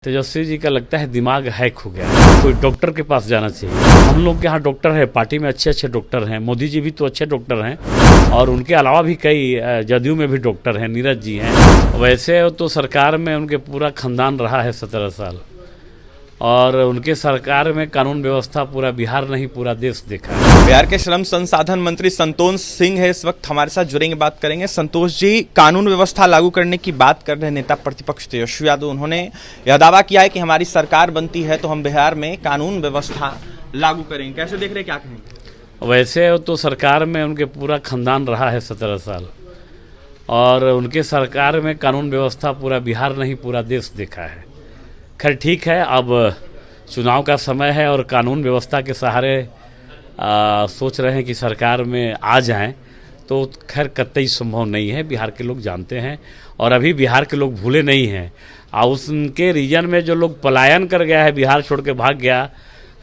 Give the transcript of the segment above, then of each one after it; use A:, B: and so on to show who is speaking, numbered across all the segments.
A: तेजस्वी जी का लगता है दिमाग हैक हो गया है। कोई डॉक्टर के पास जाना चाहिए। हम लोग के यहाँ डॉक्टर है, पार्टी में अच्छे अच्छे डॉक्टर हैं, मोदी जी भी तो अच्छे डॉक्टर हैं और उनके अलावा भी कई जदयू में भी डॉक्टर हैं, नीरज जी हैं। वैसे तो सरकार में उनके पूरा खानदान रहा है 17 साल और उनके सरकार में कानून व्यवस्था पूरा बिहार नहीं पूरा देश देखा है।
B: बिहार के श्रम संसाधन मंत्री संतोष सिंह है इस वक्त हमारे साथ जुड़ेंगे, बात करेंगे। संतोष जी, कानून व्यवस्था लागू करने की बात कर रहे नेता प्रतिपक्ष तेजस्वी यादव, उन्होंने यह दावा किया है कि हमारी सरकार बनती है तो हम बिहार में कानून व्यवस्था लागू करेंगे। कैसे देख रहे हैं, क्या कहेंगे?
A: वैसे तो सरकार में उनके पूरा खानदान रहा है 17 साल और उनके सरकार में कानून व्यवस्था पूरा बिहार नहीं पूरा देश देखा है। खैर ठीक है, अब चुनाव का समय है और कानून व्यवस्था के सहारे सोच रहे हैं कि सरकार में आ जाएं, तो खैर कतई संभव नहीं है। बिहार के लोग जानते हैं और अभी बिहार के लोग भूले नहीं हैं। उनके रीजन में जो लोग पलायन कर गया है, बिहार छोड़ के भाग गया,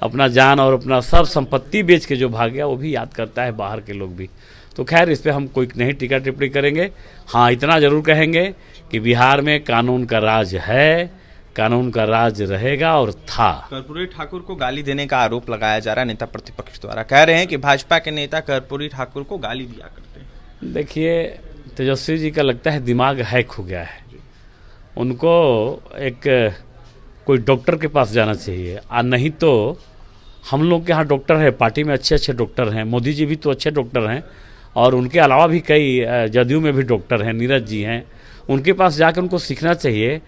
A: अपना जान और अपना सब संपत्ति बेच के जो भाग गया, वो भी याद करता है बाहर के लोग भी। तो खैर इस पर हम कोई नहीं टीका टिप्पणी करेंगे। हाँ, इतना ज़रूर कहेंगे कि बिहार में कानून का राज है, कानून का राज रहेगा और था।
B: कर्पूरी ठाकुर को गाली देने का आरोप लगाया जा रहा है नेता प्रतिपक्ष द्वारा। कह रहे हैं कि भाजपा के नेता कर्पूरी ठाकुर को गाली दिया करते हैं।
A: देखिए, तेजस्वी जी का लगता है दिमाग हैक हो गया है। उनको एक कोई डॉक्टर के पास जाना चाहिए, और नहीं तो हम लोग के यहाँ डॉक्टर है, पार्टी में अच्छे अच्छे डॉक्टर हैं, मोदी जी भी तो अच्छे डॉक्टर हैं और उनके अलावा भी कई जदयू में भी डॉक्टर हैं, नीरज जी हैं। उनके पास जाकर उनको सीखना चाहिए।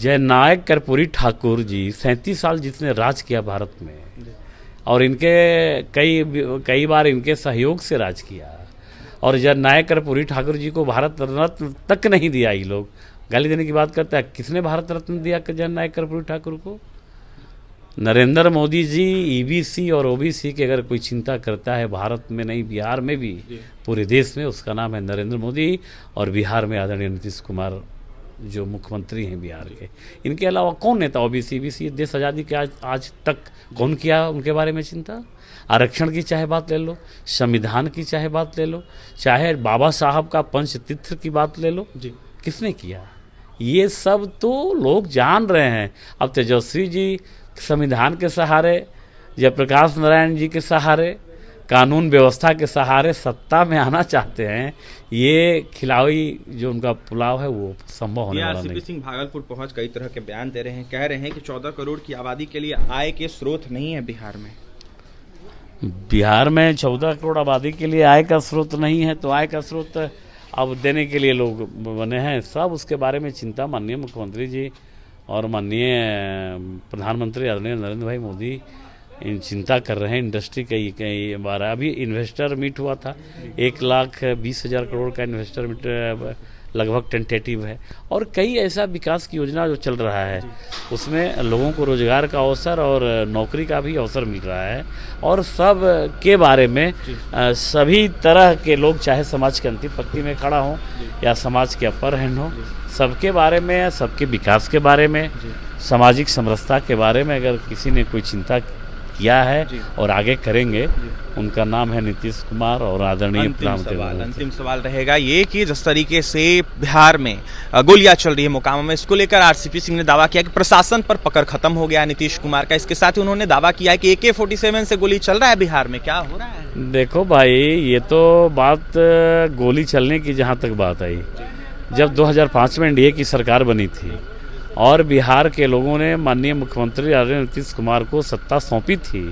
A: जननायक कर्पूरी ठाकुर जी 37 साल जिसने राज किया भारत में और इनके कई बार इनके सहयोग से राज किया, और जननायक कर्पूरी ठाकुर जी को भारत रत्न तक नहीं दिया। ये लोग गाली देने की बात करता है। किसने भारत रत्न दिया जननायक कर्पूरी ठाकुर को? नरेंद्र मोदी जी। ईबीसी और ओबीसी की अगर कोई चिंता करता है भारत में नहीं, बिहार में भी, पूरे देश में, उसका नाम है नरेंद्र मोदी। और बिहार में आदरणीय नीतीश कुमार जो मुख्यमंत्री हैं बिहार के। इनके अलावा कौन नेता ओबीसी बीसी देश आज़ादी के आज तक कौन किया उनके बारे में चिंता? आरक्षण की चाहे बात ले लो, संविधान की चाहे बात ले लो, चाहे बाबा साहब का पंचतीर्थ की बात ले लो, किसने किया? ये सब तो लोग जान रहे हैं। अब तेजस्वी जी संविधान के सहारे, जयप्रकाश नारायण जी के सहारे, कानून व्यवस्था के सहारे सत्ता में आना चाहते हैं। ये खिलाड़ी जो उनका पुलाव है वो संभव होने वाला नहीं।
B: सिंह भागलपुर पहुंच कई तरह के बयान दे रहे हैं, कह रहे हैं कि 14 करोड़ की आबादी के लिए आय के स्रोत नहीं है बिहार में।
A: बिहार में 14 करोड़ आबादी के लिए आय का स्रोत नहीं है, तो आय का स्रोत अब देने के लिए लोग बने हैं। सब उसके बारे में चिंता माननीय मुख्यमंत्री जी और माननीय प्रधानमंत्री आदरणीय नरेंद्र भाई मोदी इन चिंता कर रहे हैं। इंडस्ट्री कई बार अभी इन्वेस्टर मीट हुआ था, 1,20,000 करोड़ का इन्वेस्टर मीट लगभग टेंटेटिव है। और कई ऐसा विकास की योजना जो चल रहा है, उसमें लोगों को रोजगार का अवसर और नौकरी का भी अवसर मिल रहा है। और सब के बारे में सभी तरह के लोग, चाहे समाज के अंतिम पंक्ति में खड़ा हो या समाज के अपर हैंड हो, सबके बारे में, सबके विकास के बारे में, सामाजिक समरसता के बारे में अगर किसी ने कोई चिंता किया है और आगे करेंगे, उनका नाम है नीतीश कुमार और आदरणीय प्रधानमंत्री।
B: अंतिम सवाल रहेगा ये कि जिस तरीके से बिहार में गोलियां चल रही है मोकामा में, इसको लेकर आरसीपी सिंह ने दावा किया कि प्रशासन पर पकड़ खत्म हो गया नीतीश कुमार का। इसके साथ ही उन्होंने दावा किया है कि AK-47 से गोली चल रहा है बिहार में। क्या हो रहा है?
A: देखो भाई, ये तो बात गोली चलने की जहाँ तक बात आई, जब 2005 में एनडीए की सरकार बनी थी और बिहार के लोगों ने माननीय मुख्यमंत्री आदरणीय नीतीश कुमार को सत्ता सौंपी थी,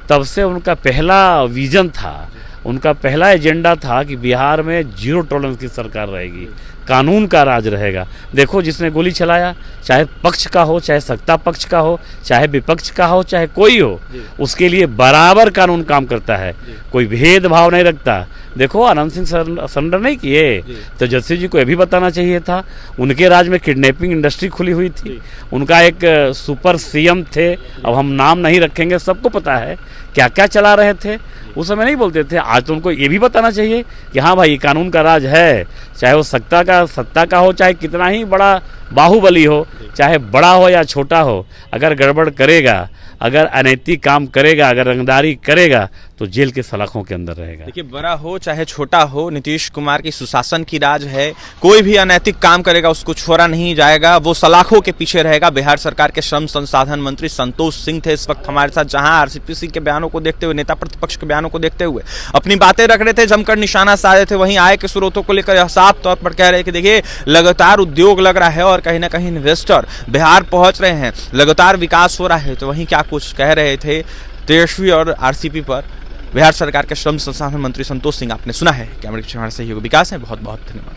A: तब से उनका पहला विजन था, उनका पहला एजेंडा था कि बिहार में 0 टॉलरेंस की सरकार रहेगी, कानून का राज रहेगा। देखो, जिसने गोली चलाया, चाहे पक्ष का हो, चाहे सत्ता पक्ष का हो, चाहे विपक्ष का हो, चाहे कोई हो, उसके लिए बराबर कानून काम करता है, कोई भेदभाव नहीं रखता। देखो, आनंद सिंह सरेंडर नहीं किए, तो तेजस्वी जी को यह भी बताना चाहिए था। उनके राज में किडनैपिंग इंडस्ट्री खुली हुई थी, उनका एक सुपर सीएम थे, अब हम नाम नहीं रखेंगे, सबको पता है क्या क्या चला रहे थे, उस समय नहीं बोलते थे। आज तो उनको ये भी बताना चाहिए कि हाँ भाई, कानून का राज है, चाहे वो सत्ता का हो, चाहे कितना ही बड़ा बाहुबली हो, चाहे बड़ा हो या छोटा हो, अगर गड़बड़ करेगा, अगर अनैतिक काम करेगा, अगर रंगदारी करेगा, तो जेल के सलाखों के अंदर रहेगा।
B: देखिए, बड़ा हो चाहे छोटा हो, नीतीश कुमार की सुशासन की राज है। कोई भी अनैतिक काम करेगा उसको छोड़ा नहीं जाएगा, वो सलाखों के पीछे रहेगा। बिहार सरकार के श्रम संसाधन मंत्री संतोष सिंह थे इस वक्त हमारे साथ, जहां आरसीपी के बयानों को देखते हुए, नेता प्रतिपक्ष के बयानों को देखते हुए अपनी बातें रख रहे थे, जमकर निशाना साधे थे। वहीं आय के स्रोतों को लेकर साफ तौर पर कह रहे कि देखिए लगातार उद्योग लग रहा है और कहीं ना कहीं इन्वेस्टर बिहार पहुंच रहे हैं, लगातार विकास हो रहा है। तो वहीं क्या कुछ कह रहे थे तेजस्वी और आरसीपी पर बिहार सरकार के श्रम संसाधन मंत्री संतोष सिंह, आपने सुना है। कैमरे के हमारे सहयोगी विकास है, बहुत बहुत धन्यवाद।